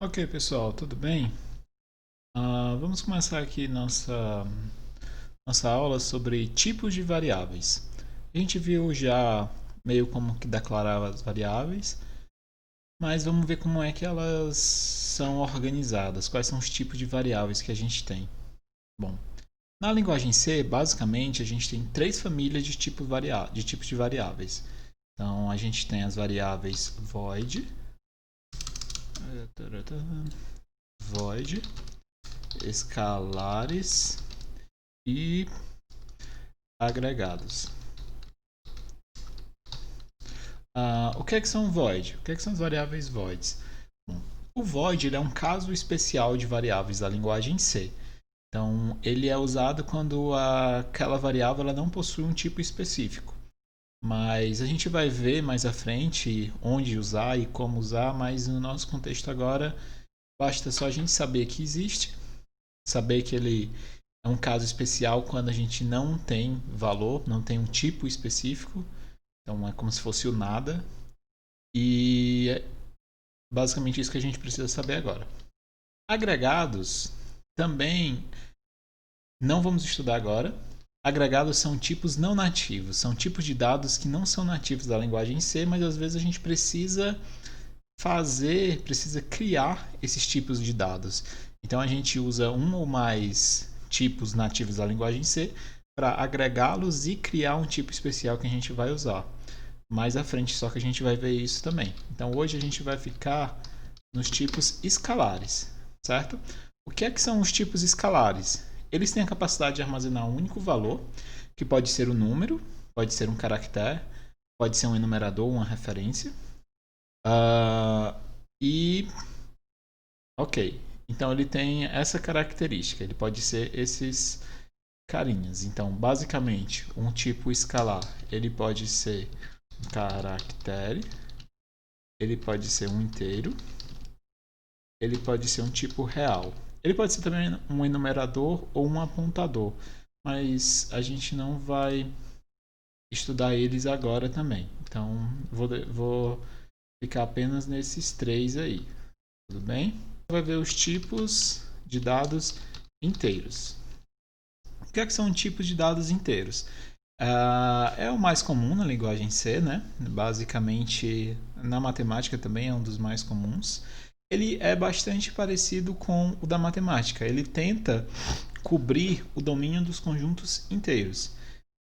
Ok, pessoal, tudo bem? Vamos começar aqui nossa aula sobre tipos de variáveis. A gente viu já meio como que declarar as variáveis, mas vamos ver como é que elas são organizadas, quais são os tipos de variáveis que a gente tem. Bom, na linguagem C, basicamente, a gente tem três famílias de tipos de variáveis. Então, a gente tem as variáveis void, escalares e agregados. O que é que são void? O que é que são as variáveis voids? Bom, o void ele é um caso especial de variáveis da linguagem C. Então, ele é usado quando aquela variável ela não possui um tipo específico. Mas a gente vai ver mais à frente onde usar e como usar, mas no nosso contexto agora, basta só a gente saber que existe, saber que ele é um caso especial quando a gente não tem valor, não tem um tipo específico. Então é como se fosse o nada. E é basicamente isso que a gente precisa saber agora. Agregados também não vamos estudar agora. Agregados são tipos não nativos, são tipos de dados que não são nativos da linguagem C, mas às vezes a gente precisa criar esses tipos de dados. Então a gente usa um ou mais tipos nativos da linguagem C para agregá-los e criar um tipo especial que a gente vai usar. Mais à frente, só que a gente vai ver isso também. Então hoje a gente vai ficar nos tipos escalares, certo? O que é que são os tipos escalares? Eles têm a capacidade de armazenar um único valor, que pode ser um número, pode ser um caractere, pode ser um enumerador, uma referência. Uh, e ok, então ele tem essa característica, ele pode ser esses carinhas. Então, basicamente, um tipo escalar, ele pode ser um caractere, ele pode ser um inteiro, ele pode ser um tipo real. Ele pode ser também um enumerador ou um apontador, mas a gente não vai estudar eles agora também. Então, vou ficar apenas nesses três aí. Tudo bem? Vai ver os tipos de dados inteiros. O que, é que são tipos de dados inteiros? É o mais comum na linguagem C, né? Basicamente, na matemática também é um dos mais comuns. Ele é bastante parecido com o da matemática. Ele tenta cobrir o domínio dos conjuntos inteiros.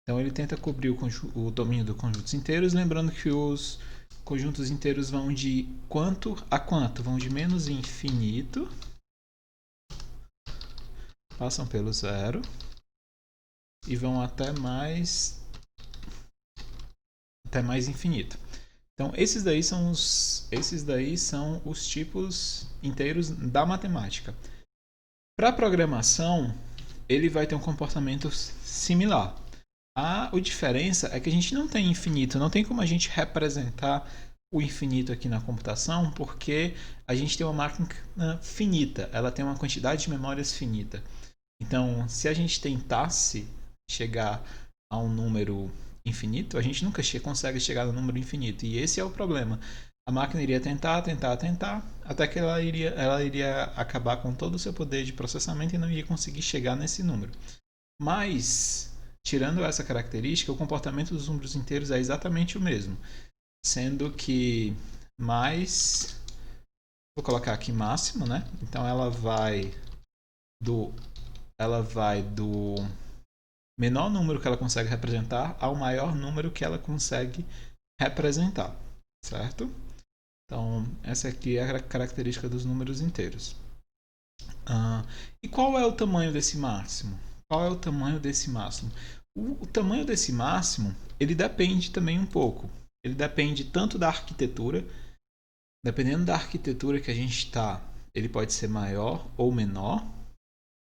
Então, ele tenta cobrir o domínio dos conjuntos inteiros, lembrando que os conjuntos inteiros vão de quanto a quanto? Vão de menos infinito, passam pelo zero e vão até mais infinito. Então, esses daí são os tipos inteiros da matemática. Para a programação, ele vai ter um comportamento similar. A diferença é que a gente não tem infinito, não tem como a gente representar o infinito aqui na computação, porque a gente tem uma máquina finita, ela tem uma quantidade de memórias finita. Então, se a gente tentasse chegar a um número infinito, a gente nunca consegue chegar no número infinito. E esse é o problema. A máquina iria tentar, até que ela iria acabar com todo o seu poder de processamento e não iria conseguir chegar nesse número. Mas, tirando essa característica, o comportamento dos números inteiros é exatamente o mesmo. Sendo que mais. Vou colocar aqui máximo, né? Então do ela vai do menor número que ela consegue representar ao maior número que ela consegue representar, certo? Então, essa aqui é a característica dos números inteiros. E qual é o tamanho desse máximo? Qual é o tamanho desse máximo? O tamanho desse máximo, ele depende também um pouco. Ele depende tanto da arquitetura, dependendo da arquitetura que a gente está, ele pode ser maior ou menor,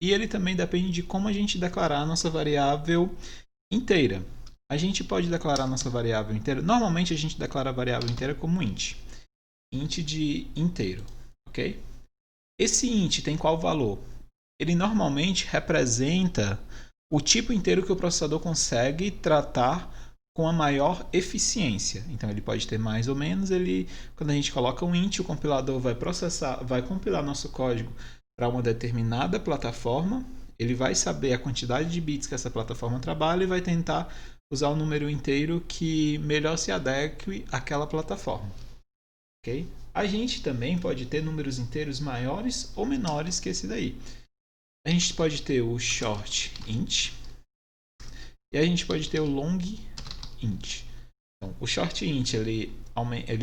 e ele também depende de como a gente declarar a nossa variável inteira. A gente pode declarar a nossa variável inteira. Normalmente a gente declara a variável inteira como int. Int de inteiro, ok? Esse int tem qual valor? Ele normalmente representa o tipo inteiro que o processador consegue tratar com a maior eficiência. Então ele pode ter mais ou menos, quando a gente coloca um int, o compilador vai compilar nosso código para uma determinada plataforma, ele vai saber a quantidade de bits que essa plataforma trabalha e vai tentar usar o número inteiro que melhor se adeque àquela plataforma. Okay? A gente também pode ter números inteiros maiores ou menores que esse daí. A gente pode ter o short int e a gente pode ter o long int. Então, o short int ele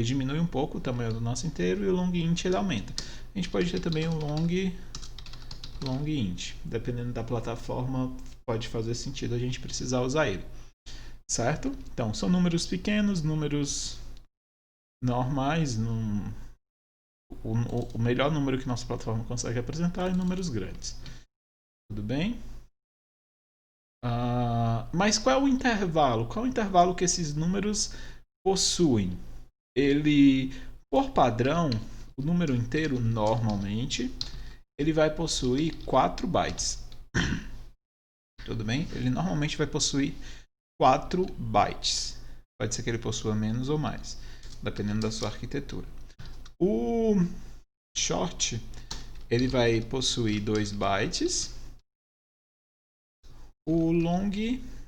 diminui um pouco o tamanho do nosso inteiro e o long int ele aumenta. A gente pode ter também o long int. Dependendo da plataforma, pode fazer sentido a gente precisar usar ele. Certo? Então, são números pequenos, números normais, o melhor número que nossa plataforma consegue representar é números grandes. Tudo bem? Mas qual é o intervalo? Qual é o intervalo que esses números possuem? Por padrão, o número inteiro, normalmente, ele vai possuir 4 bytes. Tudo bem? Ele normalmente vai possuir 4 bytes. Pode ser que ele possua menos ou mais, dependendo da sua arquitetura. O short, ele vai possuir 2 bytes. O long,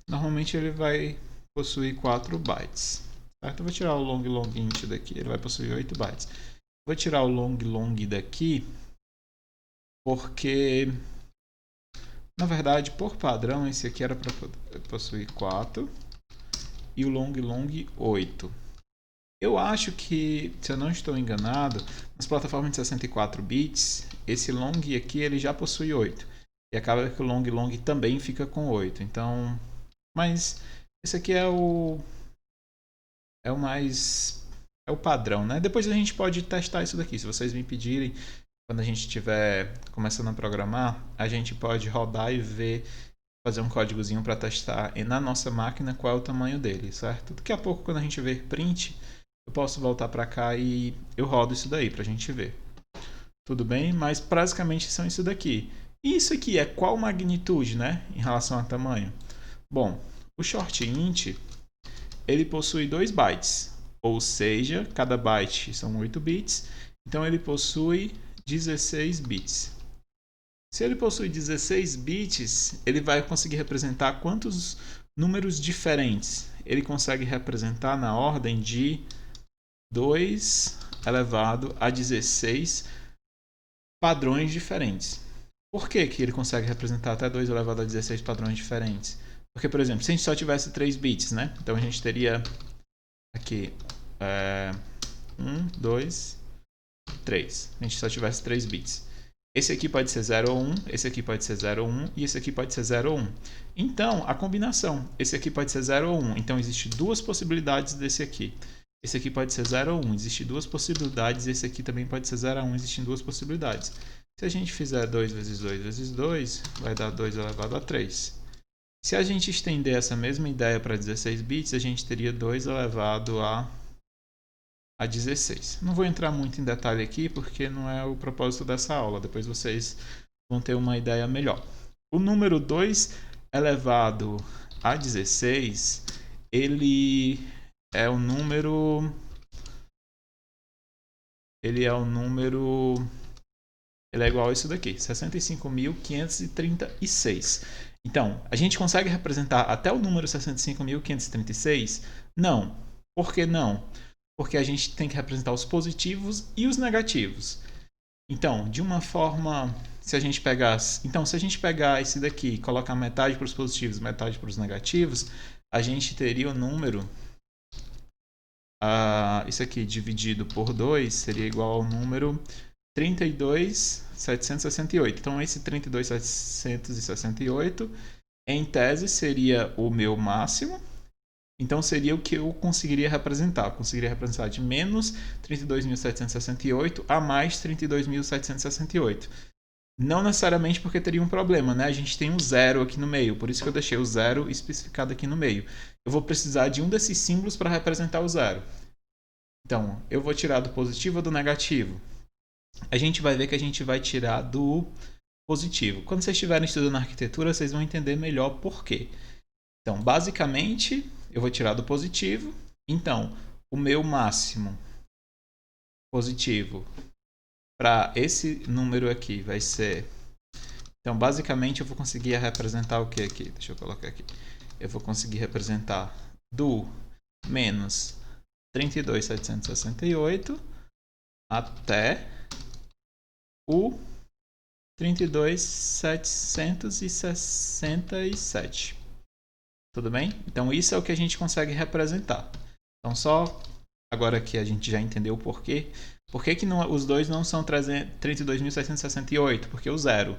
normalmente ele vai possuir 4 bytes. Certo? Eu vou tirar o long int daqui, ele vai possuir 8 bytes. Vou tirar o long daqui, porque, na verdade, por padrão, esse aqui era para possuir 4 e o long 8. Eu acho que, se eu não estou enganado, nas plataformas de 64 bits, esse long aqui ele já possui 8. E acaba que o long também fica com 8. Então, mas esse aqui é o padrão, né? Depois a gente pode testar isso daqui. Se vocês me pedirem, quando a gente estiver começando a programar, a gente pode rodar e fazer um códigozinho para testar na nossa máquina qual é o tamanho dele, certo? Daqui a pouco, quando a gente ver print, eu posso voltar para cá e eu rodo isso daí para a gente ver. Tudo bem? Mas basicamente são isso daqui. E isso aqui é qual magnitude, né? Em relação a tamanho? Bom, o short int, ele possui 2 bytes. Ou seja, cada byte são 8 bits. Então ele possui 16 bits. Se ele possui 16 bits, ele vai conseguir representar quantos números diferentes? Ele consegue representar na ordem de 2 elevado a 16 padrões diferentes. Por que ele consegue representar até 2 elevado a 16 padrões diferentes? Porque, por exemplo, se a gente só tivesse 3 bits, né? Então a gente teria aqui 1, 2, 3. A gente só tivesse 3 bits. Esse aqui pode ser 0 ou 1, esse aqui pode ser 0 ou 1 e esse aqui pode ser 0 ou 1. Então, a combinação, esse aqui pode ser 0 ou 1. Então, existem 2 possibilidades desse aqui. Esse aqui pode ser 0 ou 1, existem 2 possibilidades. Esse aqui também pode ser 0 ou 1, existem 2 possibilidades. Se a gente fizer 2 vezes 2 vezes 2, vai dar 2 elevado a 3. Se a gente estender essa mesma ideia para 16 bits, a gente teria 2 elevado a 16. Não vou entrar muito em detalhe aqui, porque não é o propósito dessa aula. Depois vocês vão ter uma ideia melhor. O número 2 elevado a 16, ele é o número... Ele é igual a isso daqui, 65.536. Então, a gente consegue representar até o número 65.536? Não. Por que não? Porque a gente tem que representar os positivos e os negativos. Então, de uma forma, se a gente pegar esse daqui e colocar metade para os positivos e metade para os negativos, a gente teria o número... isso aqui dividido por 2 seria igual ao número 32.768. Então, esse 32.768, em tese, seria o meu máximo. Então, seria o que eu conseguiria representar. Eu conseguiria representar de menos 32.768 a mais 32.768. Não necessariamente porque teria um problema, né? A gente tem um zero aqui no meio, por isso que eu deixei o zero especificado aqui no meio. Eu vou precisar de um desses símbolos para representar o zero. Então, eu vou tirar do positivo ou do negativo? A gente vai ver que a gente vai tirar do positivo. Quando vocês estiverem estudando arquitetura, vocês vão entender melhor por quê. Então, basicamente, eu vou tirar do positivo. Então, o meu máximo positivo para esse número aqui vai ser... Então, basicamente, eu vou conseguir representar o que aqui? Deixa eu colocar aqui. Eu vou conseguir representar do menos 32.768 até o 32.767. Tudo bem? Então, isso é o que a gente consegue representar. Então, só agora que a gente já entendeu o porquê. Por que os dois não são 32.768? Porque o zero.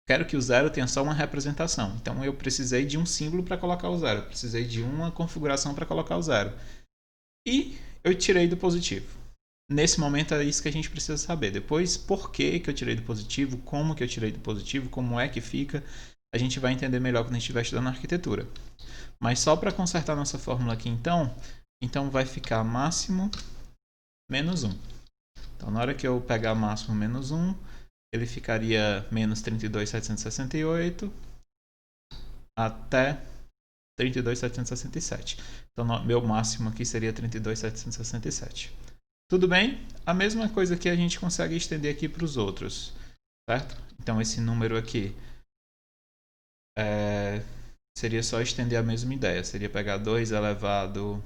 Quero que o zero tenha só uma representação. Então, eu precisei de um símbolo para colocar o zero. Eu precisei de uma configuração para colocar o zero. E eu tirei do positivo. Nesse momento é isso que a gente precisa saber. Depois, por que eu tirei do positivo, como que eu tirei do positivo, como é que fica, a gente vai entender melhor quando a gente estiver estudando arquitetura. Mas só para consertar nossa fórmula aqui, então vai ficar máximo menos 1. Então, na hora que eu pegar máximo menos 1, ele ficaria menos 32.768 até 32.767. Então, meu máximo aqui seria 32.767. Tudo bem? A mesma coisa que a gente consegue estender aqui para os outros, certo? Então, esse número aqui seria só estender a mesma ideia. Seria pegar 2 elevado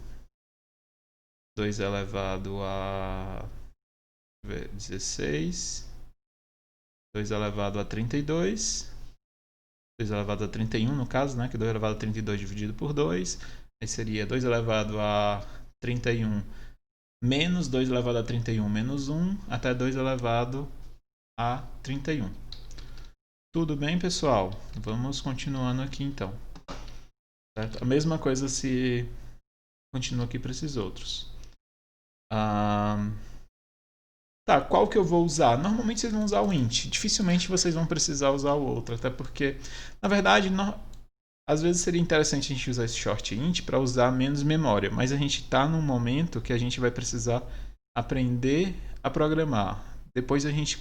a 16, 2 elevado a 32, 2 elevado a 31 no caso, né? Que 2 elevado a 32 dividido por 2. Aí seria 2 elevado a 31 menos 2 elevado a 31 menos 1 até 2 elevado a 31. Tudo bem, pessoal? Vamos continuando aqui então. Certo? A mesma coisa se continua aqui para esses outros. Tá, qual que eu vou usar? Normalmente vocês vão usar o int. Dificilmente vocês vão precisar usar o outro, até porque, na verdade, às vezes seria interessante a gente usar esse short int para usar menos memória, mas a gente está num momento que a gente vai precisar aprender a programar. Depois a gente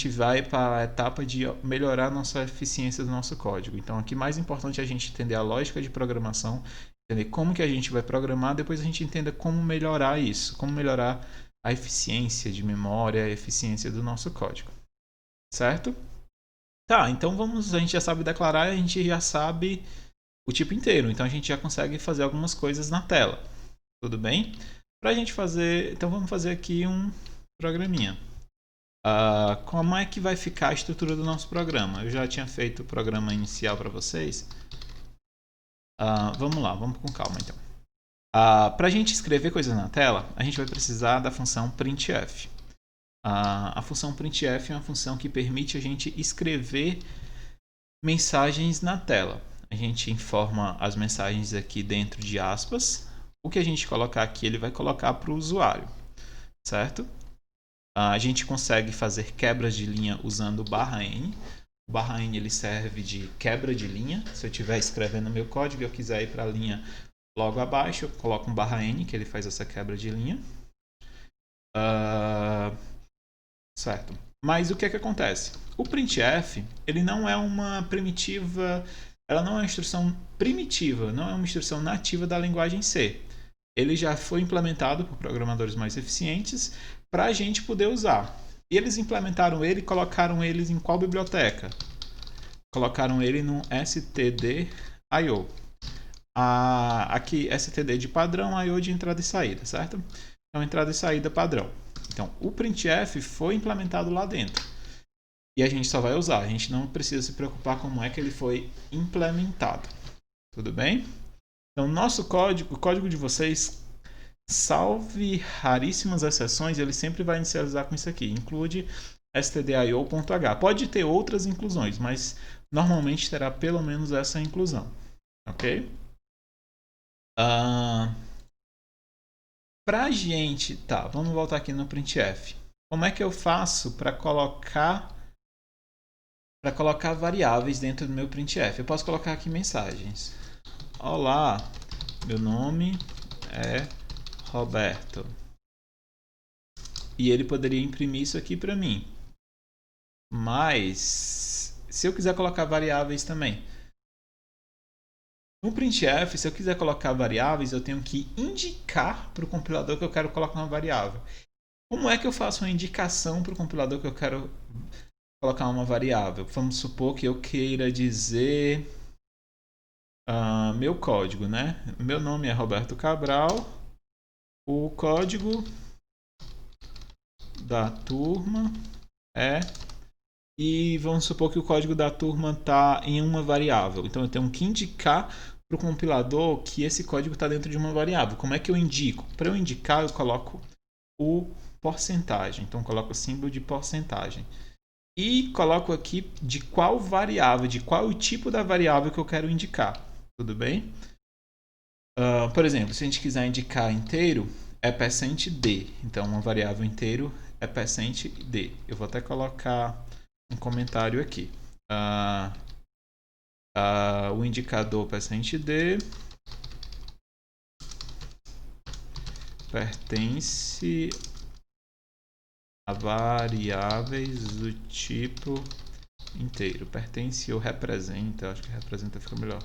vai para a etapa de melhorar a nossa eficiência do nosso código. Então, aqui mais importante é a gente entender a lógica de programação, entender como que a gente vai programar, depois a gente entenda como melhorar isso, como melhorar a eficiência de memória, a eficiência do nosso código. Certo? Tá, então a gente já sabe declarar, a gente já sabe o tipo inteiro, então a gente já consegue fazer algumas coisas na tela. Tudo bem? Para a gente fazer, então vamos fazer aqui um programinha. Como é que vai ficar a estrutura do nosso programa? Eu já tinha feito o programa inicial para vocês. Vamos lá, vamos com calma então. Para a gente escrever coisas na tela, a gente vai precisar da função printf. A função printf é uma função que permite a gente escrever mensagens na tela. A gente informa as mensagens aqui dentro de aspas. O que a gente colocar aqui, ele vai colocar para o usuário, certo? A gente consegue fazer quebras de linha usando o /n. O /n ele serve de quebra de linha. Se eu estiver escrevendo meu código e eu quiser ir para a linha logo abaixo, eu coloco um /n, que ele faz essa quebra de linha. Certo. Mas o que é que acontece? O printf, ele não é uma primitiva, ela não é uma instrução primitiva, não é uma instrução nativa da linguagem C. Ele já foi implementado por programadores mais eficientes para a gente poder usar. E eles implementaram ele e colocaram eles em qual biblioteca? Colocaram ele no std.io. Aqui, std de padrão, io de entrada e saída, certo? Então, entrada e saída padrão. Então, o printf foi implementado lá dentro. E a gente só vai usar. A gente não precisa se preocupar como é que ele foi implementado. Tudo bem? Então, nosso código, o código de vocês, salve raríssimas exceções, ele sempre vai inicializar com isso aqui. Include stdio.h. Pode ter outras inclusões, mas normalmente terá pelo menos essa inclusão. Ok? Pra gente... Tá, vamos voltar aqui no printf. Como é que eu faço para colocar variáveis dentro do meu printf? Eu posso colocar aqui mensagens. Olá, meu nome é Roberto. E ele poderia imprimir isso aqui para mim. Mas, se eu quiser colocar variáveis também, No printf, se eu quiser colocar variáveis, eu tenho que indicar para o compilador que eu quero colocar uma variável. Como é que eu faço uma indicação para o compilador que eu quero colocar uma variável? Vamos supor que eu queira dizer meu código, né? Meu nome é Roberto Cabral, o código da turma é... E vamos supor que o código da turma está em uma variável. Então eu tenho que indicar para o compilador que esse código está dentro de uma variável. Como é que eu indico? Para eu indicar, eu coloco o porcentagem. Então eu coloco o símbolo de porcentagem. E coloco aqui de qual variável, de qual o tipo da variável que eu quero indicar. Tudo bem? Por exemplo, se a gente quiser indicar inteiro, é %d. Então uma variável inteiro é %d. Eu vou até colocar um comentário aqui. O indicador %d pertence a variáveis do tipo inteiro. Pertence ou representa, acho que representa fica melhor.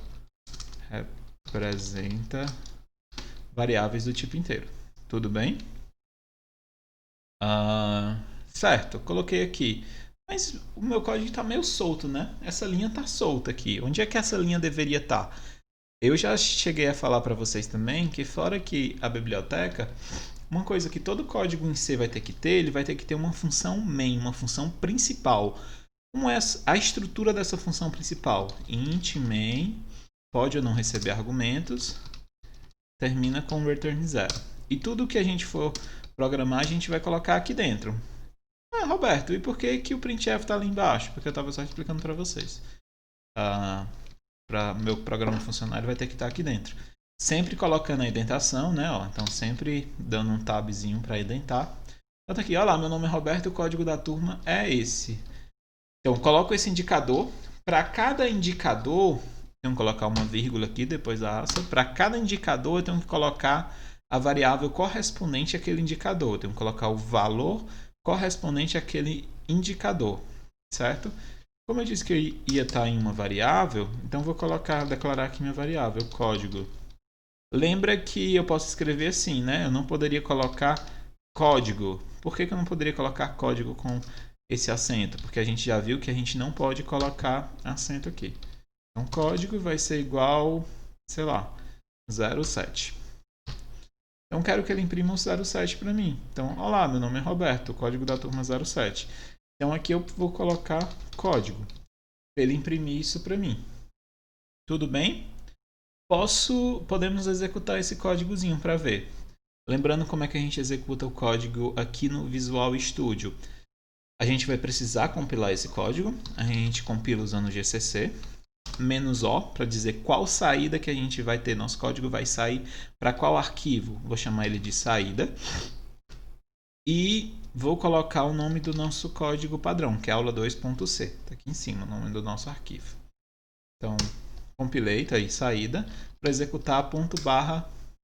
Representa variáveis do tipo inteiro. Tudo bem? Certo, coloquei aqui. Mas o meu código está meio solto, né? Essa linha está solta aqui. Onde é que essa linha deveria estar? Eu já cheguei a falar para vocês também que fora que a biblioteca, uma coisa que todo código em C vai ter que ter, ele vai ter que ter uma função main, uma função principal. Como é a estrutura dessa função principal? Int main, pode ou não receber argumentos, termina com return 0. E tudo que a gente for programar, a gente vai colocar aqui dentro. Roberto, e por que o printf está ali embaixo? Porque eu estava só explicando para vocês. Para meu programa funcionar, ele vai ter que estar aqui dentro. Sempre colocando a indentação, né? Então, sempre dando um tabzinho para indentar. Então, aqui, olha lá, meu nome é Roberto, o código da turma é esse. Então, coloco esse indicador. Para cada indicador, tenho que colocar uma vírgula aqui, depois da alça. Para cada indicador, eu tenho que colocar a variável correspondente àquele indicador. Eu tenho que colocar o valor correspondente àquele indicador, certo? Como eu disse que eu ia estar em uma variável, então vou declarar aqui minha variável, código. Lembra que eu posso escrever assim, né? Eu não poderia colocar código. Por que eu não poderia colocar código com esse acento? Porque a gente já viu que a gente não pode colocar acento aqui. Então, código vai ser igual, sei lá, 07. Então, quero que ele imprima o 07 para mim. Então, olá, meu nome é Roberto, o código da turma 07. Então, aqui eu vou colocar código para ele imprimir isso para mim. Tudo bem? Podemos executar esse códigozinho para ver. Lembrando como é que a gente executa o código aqui no Visual Studio. A gente vai precisar compilar esse código. A gente compila usando o GCC. -O para dizer qual saída que a gente vai ter. Nosso código vai sair para qual arquivo. Vou chamar ele de saída. E vou colocar o nome do nosso código padrão, que é aula2.c. Está aqui em cima o nome do nosso arquivo. Então, compilei, tá aí, saída, para executar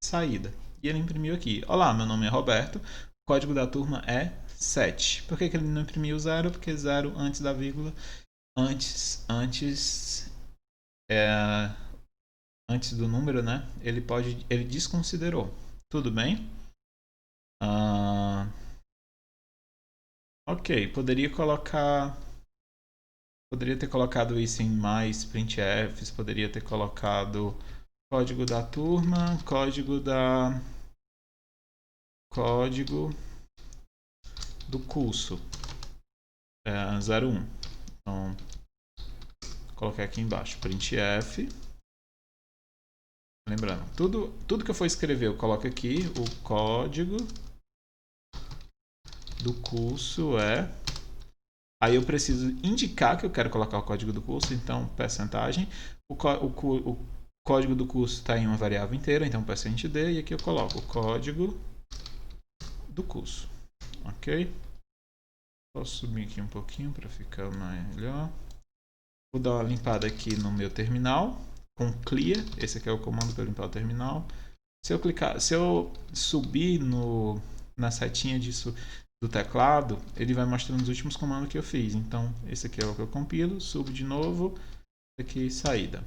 */saída. E ele imprimiu aqui. Olá, meu nome é Roberto, o código da turma é 7. Por que ele não imprimiu 0? Porque 0 antes da vírgula, antes do número, né? Ele desconsiderou. Tudo bem? Ok, poderia ter colocado isso em mais printfs, poderia ter colocado código da turma, código do curso 01. Então, coloquei aqui embaixo printf. Lembrando, tudo que eu for escrever, eu coloco aqui o código do curso é... Aí eu preciso indicar que eu quero colocar o código do curso, então percentagem. O código do curso está em uma variável inteira, então %d, e aqui eu coloco o código do curso. Ok? Posso subir aqui um pouquinho para ficar melhor. Vou dar uma limpada aqui no meu terminal com clear. Esse aqui é o comando para limpar o terminal. Se eu subir na setinha do teclado, ele vai mostrando os últimos comandos que eu fiz. Então, esse aqui é o que eu compilo, subo de novo, aqui saída.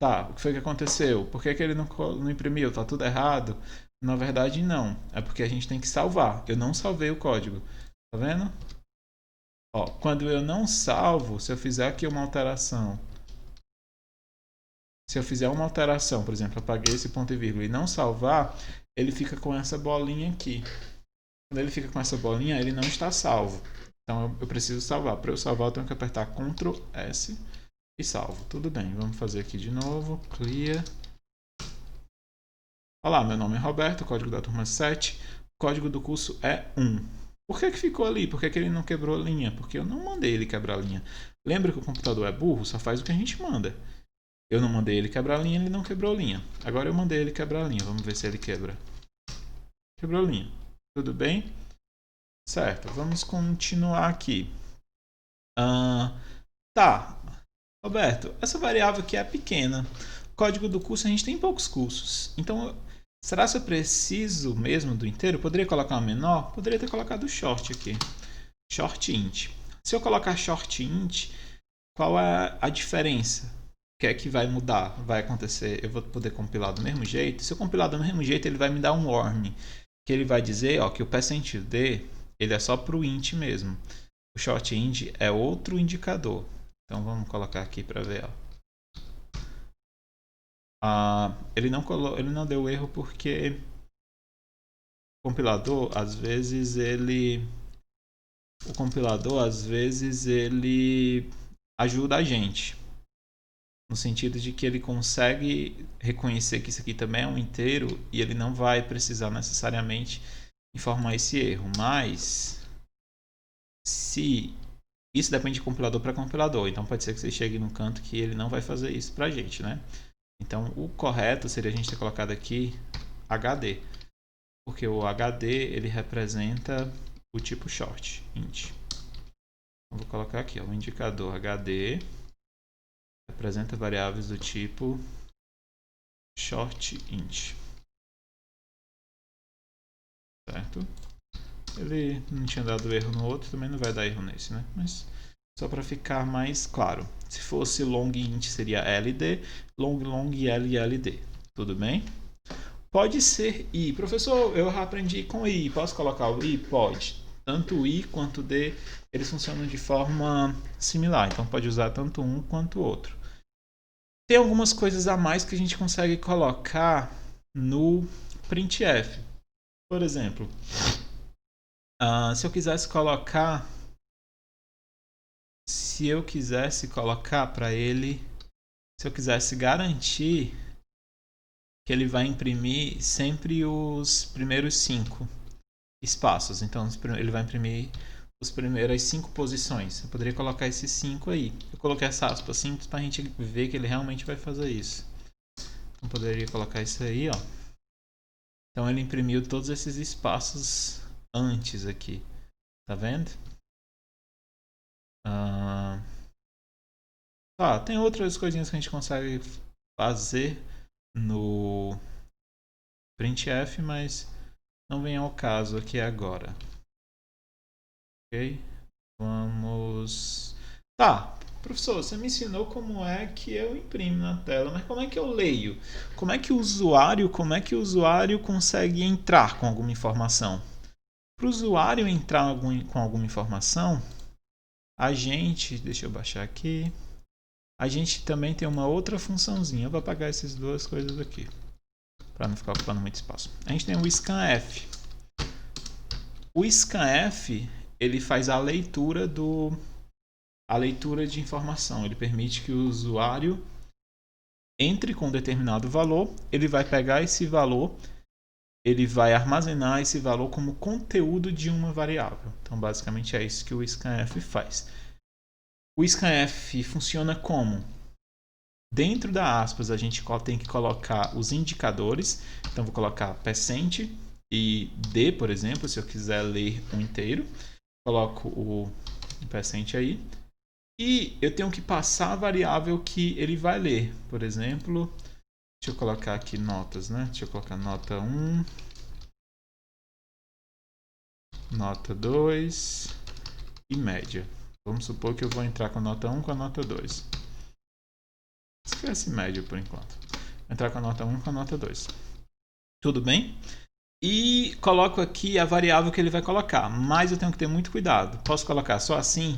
Tá, o que foi que aconteceu? Por que ele não imprimiu? Tá tudo errado? Na verdade, não. É porque a gente tem que salvar. Eu não salvei o código. Tá vendo? Ó, quando eu não salvo, se eu fizer aqui uma alteração, por exemplo, apaguei esse ponto e vírgula e não salvar, ele fica com essa bolinha aqui. Quando ele fica com essa bolinha, ele não está salvo. Então eu preciso salvar. Para eu salvar, eu tenho que apertar Ctrl S e salvo. Tudo bem, vamos fazer aqui de novo. Clear. Olá, meu nome é Roberto, código da turma 7. O código do curso é 1. Por que ficou ali? Por que ele não quebrou a linha? Porque eu não mandei ele quebrar a linha. Lembra que o computador é burro? Só faz o que a gente manda. Eu não mandei ele quebrar a linha, ele não quebrou a linha. Agora eu mandei ele quebrar a linha. Vamos ver se ele quebra. Quebrou a linha. Tudo bem? Certo, vamos continuar aqui. Tá, Roberto, essa variável aqui é pequena. O código do curso, a gente tem poucos cursos. Então, será que eu preciso mesmo do inteiro? Poderia colocar uma menor? Poderia ter colocado o short aqui. Short int. Se eu colocar short int, qual é a diferença? O que é que vai mudar? Vai acontecer? Eu vou poder compilar do mesmo jeito? Se eu compilar do mesmo jeito, ele vai me dar um warning. Que ele vai dizer ó, que o %d ele é só para o int mesmo. O short int é outro indicador. Então vamos colocar aqui para ver. Ó. Ele não deu erro porque o compilador às vezes ele ajuda a gente no sentido de que ele consegue reconhecer que isso aqui também é um inteiro e ele não vai precisar necessariamente informar esse erro, mas se isso depende de compilador para compilador, então pode ser que você chegue num canto que ele não vai fazer isso para a gente, né? Então o correto seria a gente ter colocado aqui HD, porque o HD ele representa o tipo short int. Então, vou colocar aqui, ó, o indicador HD representa variáveis do tipo short int, certo? Ele não tinha dado erro no outro, também não vai dar erro nesse, né? Mas só para ficar mais claro. Se fosse long int seria LD, long LLD. Tudo bem? Pode ser I. Professor, eu já aprendi com I. Posso colocar o I? Pode. Tanto o I quanto o D, eles funcionam de forma similar. Então pode usar tanto um quanto o outro. Tem algumas coisas a mais que a gente consegue colocar no printf. Por exemplo, se eu quisesse colocar para ele, se eu quisesse garantir que ele vai imprimir sempre os primeiros 5 espaços, então ele vai imprimir as primeiras 5 posições. Eu poderia colocar esses 5 aí. Eu coloquei essa aspa simples para a gente ver que ele realmente vai fazer isso. Então poderia colocar isso aí, ó. Então ele imprimiu todos esses espaços antes aqui, tá vendo? Tem outras coisinhas que a gente consegue fazer no printf, mas não vem ao caso aqui agora. Ok? Vamos... professor, você me ensinou como é que eu imprimo na tela, mas como é que eu leio? Como é que o usuário consegue entrar com alguma informação? Para o usuário entrar com alguma informação, deixa eu baixar aqui, a gente também tem uma outra funçãozinha. Eu vou apagar essas duas coisas aqui, para não ficar ocupando muito espaço. A gente tem o scanf. O scanf, ele faz a leitura de informação. Ele permite que o usuário entre com um determinado valor, ele vai pegar esse valor, ele vai armazenar esse valor como conteúdo de uma variável. Então, basicamente é isso que o scanf faz. O scanf funciona como? Dentro da aspas, a gente tem que colocar os indicadores. Então, vou colocar % e D, por exemplo, se eu quiser ler um inteiro. Coloco o % aí. E eu tenho que passar a variável que ele vai ler. Por exemplo, deixa eu colocar aqui notas, né? Deixa eu colocar nota 1, nota 2 e média. Vamos supor que eu vou entrar com a nota 1 com a nota 2. Esquece médio por enquanto. Vou entrar com a nota 1 e com a nota 2. Tudo bem? E coloco aqui a variável que ele vai colocar, mas eu tenho que ter muito cuidado. Posso colocar só assim?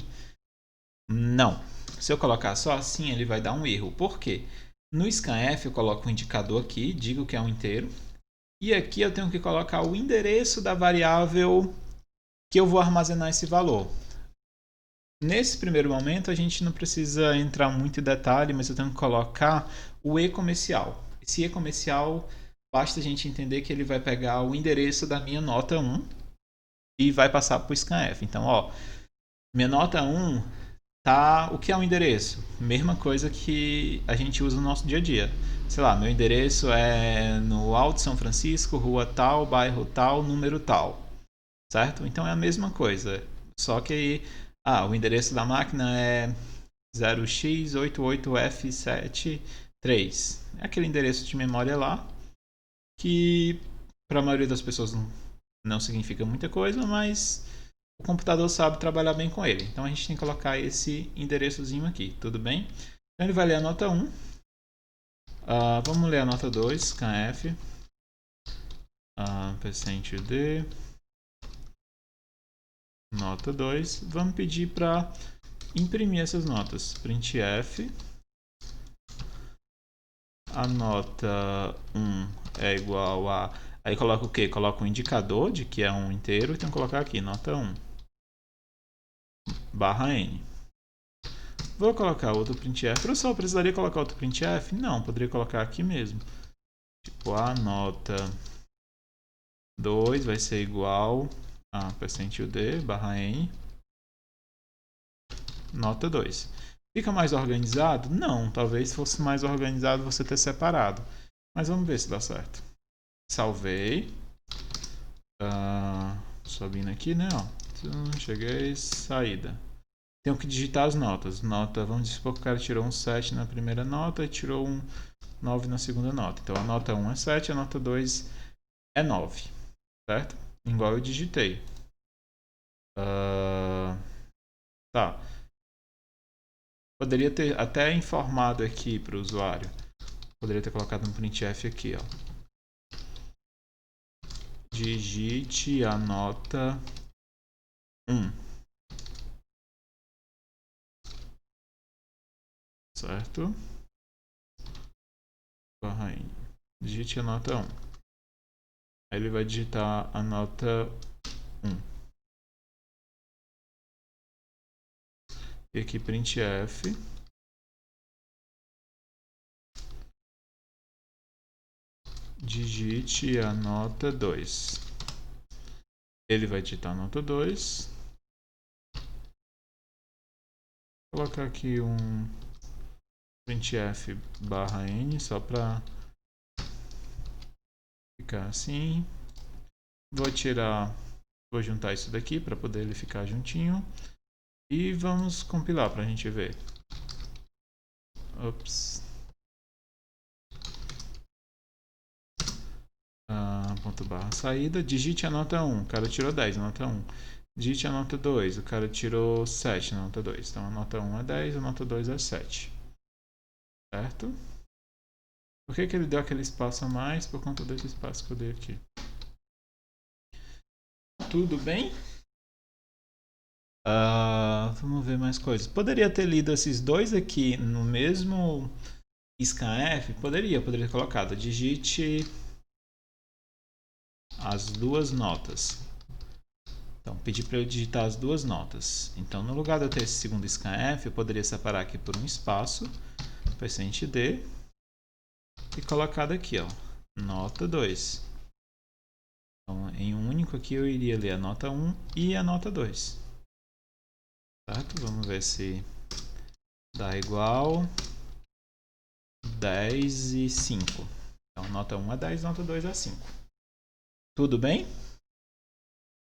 Não. Se eu colocar só assim, ele vai dar um erro. Por quê? No scanf eu coloco um indicador aqui, digo que é um inteiro, e aqui eu tenho que colocar o endereço da variável que eu vou armazenar esse valor. Nesse primeiro momento a gente não precisa entrar muito em detalhe, mas eu tenho que colocar o e-comercial. Esse e-comercial, basta a gente entender que ele vai pegar o endereço da minha nota 1 e vai passar para o scanf. Então, ó, minha nota 1 tá, o que é um endereço? Mesma coisa que a gente usa no nosso dia a dia. Sei lá, meu endereço é no Alto São Francisco, rua tal, bairro tal, número tal. Certo? Então é a mesma coisa. Só que o endereço da máquina é 0x88f73. É aquele endereço de memória lá que para a maioria das pessoas não significa muita coisa, mas o computador sabe trabalhar bem com ele. Então a gente tem que colocar esse endereçozinho aqui, tudo bem? Então ele vai ler a nota 1. Vamos ler a nota 2, scanf. %d. Nota 2. Vamos pedir para imprimir essas notas. Printf. A nota 1 é igual a... Aí coloca o quê? Coloca um indicador de que é um inteiro. Então colocar aqui, nota 1. /n. Vou colocar outro printf. Professor, precisaria colocar outro printf? Não, poderia colocar aqui mesmo. Tipo, a nota 2 vai ser igual a %d /n. Nota 2. Fica mais organizado? Não, talvez fosse mais organizado você ter separado. Mas vamos ver se dá certo. Salvei. Subindo aqui, né? Cheguei, saída. Tenho que digitar as notas. Nota, vamos supor que o cara tirou um 7 na primeira nota e tirou um 9 na segunda nota. Então a nota 1 é 7, a nota 2 é 9. Certo? Igual eu digitei. Tá. Poderia ter até informado aqui para o usuário. Poderia ter colocado um printf aqui, ó. Digite a nota 1. Certo? Digite a nota 1. Aí ele vai digitar a nota 1. E aqui printf. Digite a nota 2. Ele vai digitar a nota 2. Vou colocar aqui um printf /n só para ficar assim. Vou juntar isso daqui para poder ele ficar juntinho. E vamos compilar para a gente ver. Ops. Ponto barra saída. Digite a nota 1. O cara tirou 10, a nota 1. Digite a nota 2. O cara tirou 7 na nota 2. Então a nota 1 é 10, a nota 2 é 7. Certo? Por que ele deu aquele espaço a mais? Por conta desse espaço que eu dei aqui. Tudo bem? Vamos ver mais coisas. Poderia ter lido esses dois aqui no mesmo scanf? Poderia ter colocado. Digite as duas notas. Então, pedi para eu digitar as duas notas. Então, no lugar de eu ter esse segundo scanf, eu poderia separar aqui por um espaço, %d, e colocar aqui, ó, nota 2. Então, em um único aqui eu iria ler a nota 1 e a nota 2. Certo? Vamos ver se dá igual 10 e 5. Então, nota 1 é 10, nota 2 é 5. Tudo bem?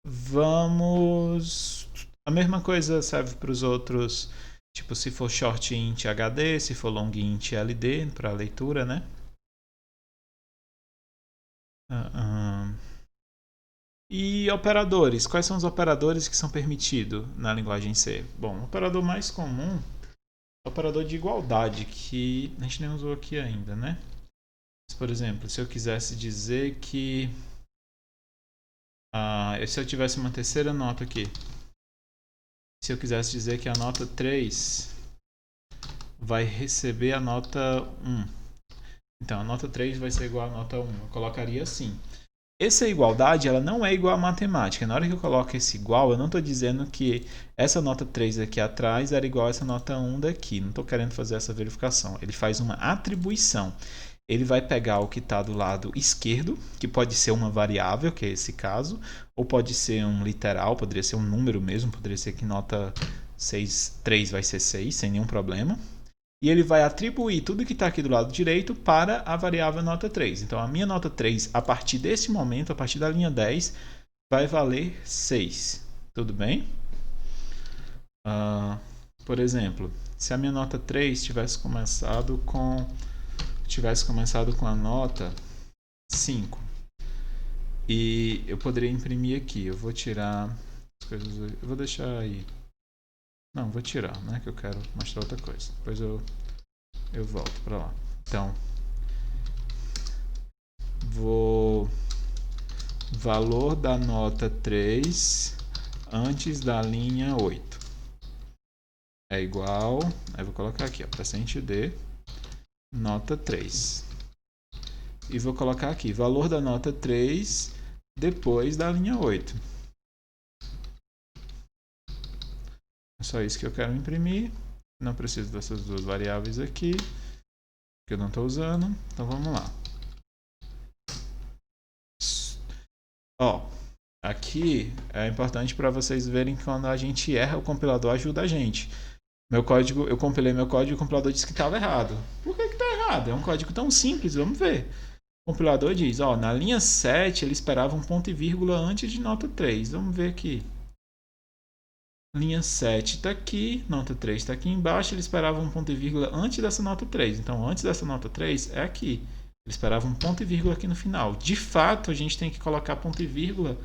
Vamos... A mesma coisa serve para os outros, tipo se for short int HD, se for long int LD, para leitura, né? E operadores. Quais são os operadores que são permitidos na linguagem C? Bom, o operador mais comum operador de igualdade, que a gente nem usou aqui ainda, né? Mas, por exemplo, se eu quisesse dizer que... se eu tivesse uma terceira nota aqui, se eu quisesse dizer que a nota 3 vai receber a nota 1. Então, a nota 3 vai ser igual à nota 1. Eu colocaria assim. Essa igualdade, ela não é igual à matemática. Na hora que eu coloco esse igual, eu não estou dizendo que essa nota 3 aqui atrás era igual a essa nota 1 daqui. Não estou querendo fazer essa verificação. Ele faz uma atribuição. Ele vai pegar o que está do lado esquerdo, que pode ser uma variável, que é esse caso, ou pode ser um literal, poderia ser um número mesmo, poderia ser que nota 3 vai ser 6, sem nenhum problema. E ele vai atribuir tudo que está aqui do lado direito para a variável nota 3. Então, a minha nota 3, a partir desse momento, a partir da linha 10, vai valer 6. Tudo bem? Por exemplo, se a minha nota 3 tivesse começado com a nota 5, e eu poderia imprimir aqui. Eu vou tirar as coisas. Eu vou deixar aí. Não, vou tirar, né? Que eu quero mostrar outra coisa. Depois eu volto para lá. Então, valor da nota 3 antes da linha 8 é igual, aí vou colocar aqui, ó, percent D, nota 3. E vou colocar aqui, valor da nota 3 depois da linha 8. É só isso que eu quero imprimir. Não preciso dessas duas variáveis aqui, que eu não estou usando. Então vamos lá. Ó, aqui é importante para vocês verem que quando a gente erra, o compilador ajuda a gente. Eu compilei meu código e o compilador disse que estava errado. Por que está errado? É um código tão simples, vamos ver. O compilador diz, ó, na linha 7 ele esperava um ponto e vírgula antes de nota 3. Vamos ver aqui. Linha 7 está aqui, nota 3 está aqui embaixo, ele esperava um ponto e vírgula antes dessa nota 3. Então, antes dessa nota 3 é aqui. Ele esperava um ponto e vírgula aqui no final. De fato, a gente tem que colocar ponto e vírgula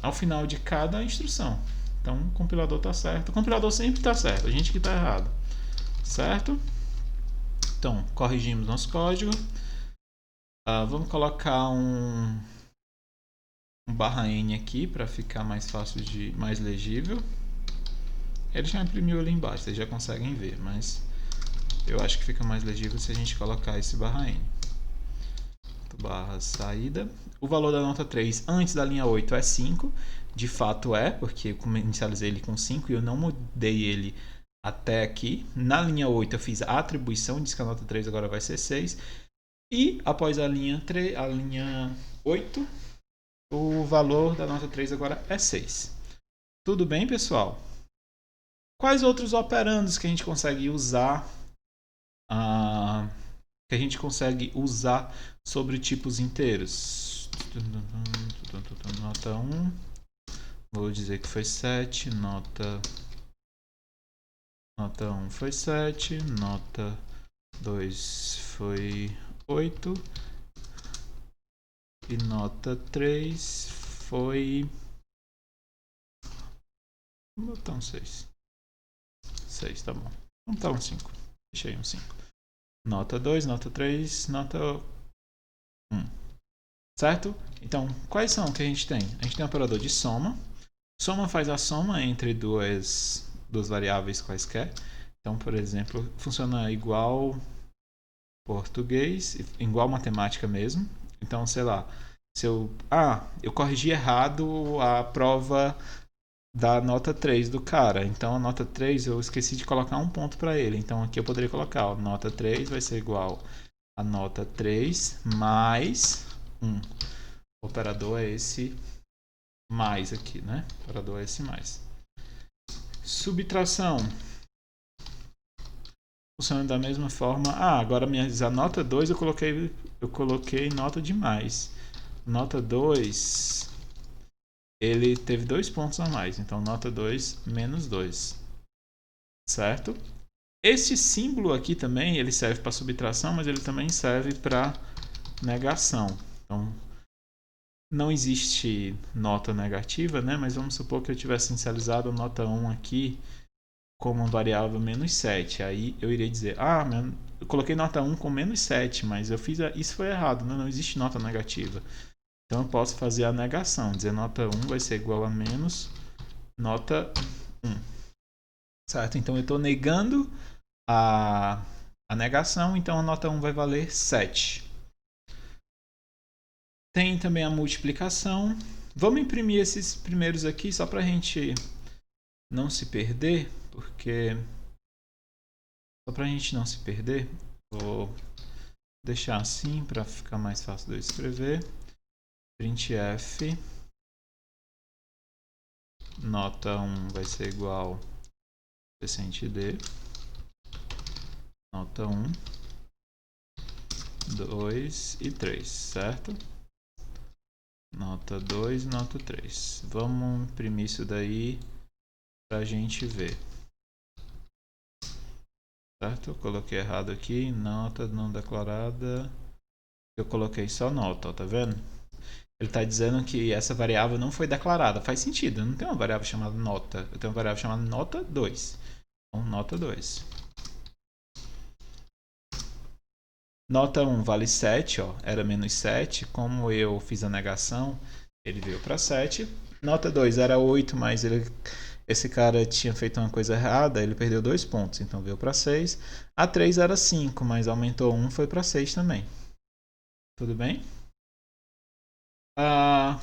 ao final de cada instrução. Então, o compilador está certo. O compilador sempre está certo, a gente que está errado. Certo? Então, corrigimos nosso código. Vamos colocar um /n aqui para ficar mais fácil mais legível. Ele já imprimiu ali embaixo, vocês já conseguem ver, mas eu acho que fica mais legível se a gente colocar esse /n. Barra saída. O valor da nota 3 antes da linha 8 é 5. De fato é, porque eu inicializei ele com 5 e eu não mudei ele até aqui. Na linha 8 eu fiz a atribuição, disse que a nota 3 agora vai ser 6. E após a linha 8, o valor da nota 3 agora é 6. Tudo bem, pessoal? Quais outros operandos que a gente consegue usar sobre tipos inteiros? Nota 1, vou dizer que foi 7, nota 1 foi 7, nota 2 foi 8 e nota 3 foi... Vou botar um 6. 6, tá bom. Vamos botar um 5. Deixei um 5. Nota 2, nota 3, nota 1. Certo? Então, quais são que a gente tem? A gente tem o operador de soma. Soma faz a soma entre duas variáveis quaisquer. Então, por exemplo, funciona igual português, igual matemática mesmo. Então, sei lá, se eu corrigi errado a prova da nota 3 do cara. Então, a nota 3 eu esqueci de colocar um ponto para ele. Então, aqui eu poderia colocar, ó, nota 3 vai ser igual a nota 3 mais 1. O operador é esse mais aqui, né? O operador é esse mais. Subtração. Funciona da mesma forma. Agora a nota 2 eu coloquei nota de mais. Nota 2, ele teve 2 pontos a mais. Então, nota 2 menos 2. Certo? Esse símbolo aqui também, ele serve para subtração, mas ele também serve para negação. Então, não existe nota negativa, né? Mas vamos supor que eu tivesse inicializado a nota 1 aqui como uma variável menos 7. Aí eu iria dizer, eu coloquei nota 1 com menos 7, mas eu fiz isso foi errado, né? Não existe nota negativa. Então eu posso fazer a negação, dizer nota 1 vai ser igual a menos nota 1. Certo? Então eu estou negando a negação, então a nota 1 vai valer 7. Tem também a multiplicação. Vamos imprimir esses primeiros aqui só para a gente não se perder, porque só para a gente não se perder, vou deixar assim para ficar mais fácil de eu escrever. Printf nota 1 vai ser igual %d nota 1, 2 e 3, certo? Nota 2 e nota 3. Vamos imprimir isso daí para a gente ver. Certo? Eu coloquei errado aqui, nota não declarada. Eu coloquei só nota, ó, tá vendo? Ele está dizendo que essa variável não foi declarada. Faz sentido, eu não tenho uma variável chamada nota. Eu tenho uma variável chamada nota 2. Então, nota 2. Nota 1 vale 7, ó, era menos 7. Como eu fiz a negação, ele veio para 7. Nota 2 era 8, mas esse cara tinha feito uma coisa errada, ele perdeu 2 pontos, então veio para 6. A 3 era 5, mas aumentou 1, foi para 6 também. Tudo bem?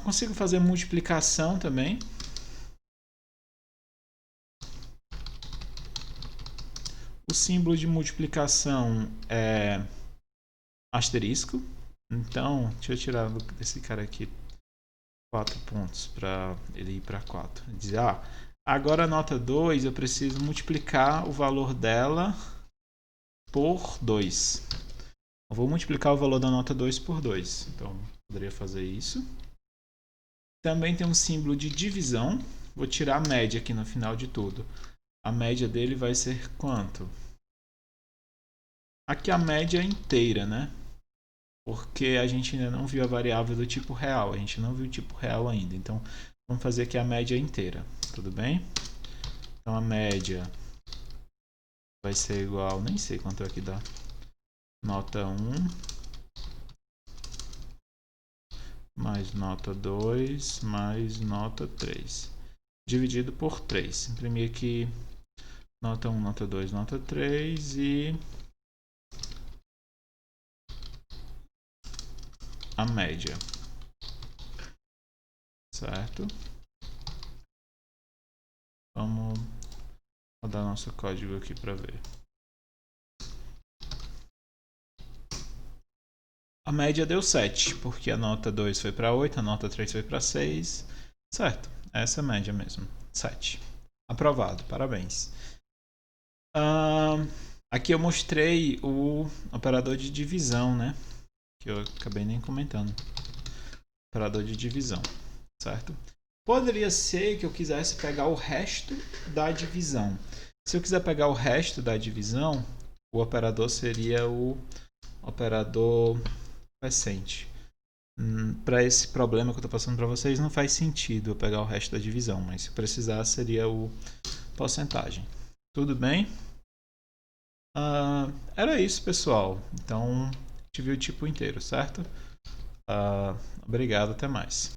Consigo fazer multiplicação também. O símbolo de multiplicação é asterisco. Então, deixa eu tirar desse cara aqui 4 pontos para ele ir para 4. Dizer, agora a nota 2 eu preciso multiplicar o valor dela por 2. Eu vou multiplicar o valor da nota 2 por 2. Então, poderia fazer isso. Também tem um símbolo de divisão. Vou tirar a média aqui no final de tudo. A média dele vai ser quanto? Aqui a média é inteira, né? Porque a gente ainda não viu a variável do tipo real. A gente não viu o tipo real ainda. Então, vamos fazer aqui a média inteira. Tudo bem? Então, a média vai ser igual... Nem sei quanto é que dá. Nota 1 mais nota 2 mais nota 3. Dividido por 3. Imprimir aqui nota 1, nota 2, nota 3 e a média. Certo? Vamos rodar nosso código aqui para ver. A média deu 7, porque a nota 2 foi para 8, a nota 3 foi para 6. Certo, essa é a média mesmo, 7. Aprovado, parabéns. Aqui eu mostrei o operador de divisão, né? Que eu acabei nem comentando. Operador de divisão, certo? Poderia ser que eu quisesse pegar o resto da divisão. Se eu quiser pegar o resto da divisão, o operador seria o operador recente. Para esse problema que eu estou passando para vocês, não faz sentido eu pegar o resto da divisão, mas se precisar seria o porcentagem. Tudo bem? Era isso, pessoal. Então, a gente viu o tipo inteiro, certo? Obrigado, até mais.